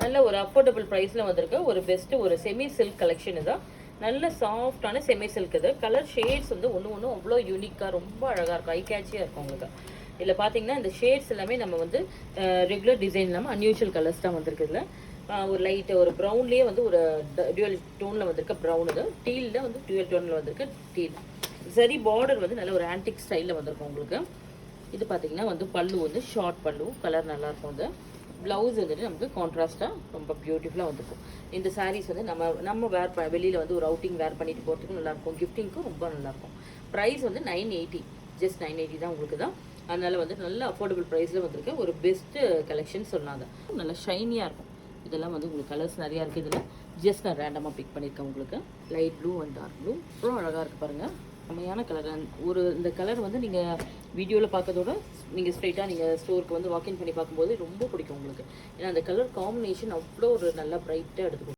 நல்ல ஒரு அஃபோர்டபுள் ப்ரைஸில் வந்திருக்கு ஒரு பெஸ்ட்டு ஒரு செமி சில்க் கலெக்ஷன் இதுதான். நல்ல சாஃப்டான செமி சில்க் இது. கலர் ஷேட்ஸ் வந்து ஒன்று அவ்வளோ யூனிக்காக ரொம்ப அழகாக இருக்கும், ஐ கேட்சியாக இருக்கும் உங்களுக்கு. இதில் பார்த்தீங்கன்னா இந்த ஷேட்ஸ் எல்லாமே நம்ம வந்து ரெகுலர் டிசைன் இல்லாமல் அன்யூஷுவல் கலர்ஸ் தான் வந்திருக்கு. இதில் ஒரு லைட்டு ஒரு ப்ரௌன்லேயே வந்து ஒரு டியூவல் டோனில் வந்திருக்க ப்ரௌன், இது டீலில் வந்து டியூவல் டோனில் வந்திருக்கு டீல். சரி பார்டர் வந்து நல்ல ஒரு ஆன்டிக் ஸ்டைலில் வந்திருக்கும் உங்களுக்கு. இது பார்த்தீங்கன்னா வந்து பல்லு வந்து ஷார்ட் பல்லு, கலர் நல்லாயிருக்கும். அது ப்ளவுஸ் வந்துட்டு நமக்கு கான்ட்ராஸ்ட்டாக ரொம்ப பியூட்டிஃபுல்லாக வந்துருக்கும். இந்த சாரீஸ் வந்து நம்ம வெளியில் வந்து ஒரு அவுட்டிங் வேர் பண்ணிட்டு போகிறதுக்கும் நல்லாயிருக்கும், கிஃப்டிங்க்கும் ரொம்ப நல்லாயிருக்கும். ப்ரைஸ் வந்து 980, ஜஸ்ட் 980 தான் உங்களுக்கு தான். அதனால் வந்து நல்ல அஃபோர்டபுள் ப்ரைஸில் வந்திருக்கு ஒரு பெஸ்ட்டு கலெக்ஷன் சொன்னாங்க. நல்லா ஷைனியாக இருக்கும். இதெல்லாம் வந்து உங்களுக்கு கலர்ஸ் நிறையா இருக்குது. இதில் ஜஸ்ட் நான் ரேண்டமாக பிக் பண்ணியிருக்கேன் உங்களுக்கு. Light blue and dark blue அவ்வளோ அழகாக இருக்குது பாருங்கள், செம்மையான கலர். ஒரு இந்த கலர் வந்து நீங்கள் வீடியோவில் பார்க்கறதோட நீங்கள் ஸ்ட்ரைட்டாக நீங்கள் ஸ்டோருக்கு வந்து வாக்கின் பண்ணி பார்க்கும்போது ரொம்ப பிடிக்கும் உங்களுக்கு. ஏன்னா அந்த கலர் காம்பினேஷன் அவ்வளோ ஒரு நல்லா ப்ரைட்டாக எடுத்து கொடுக்கும்.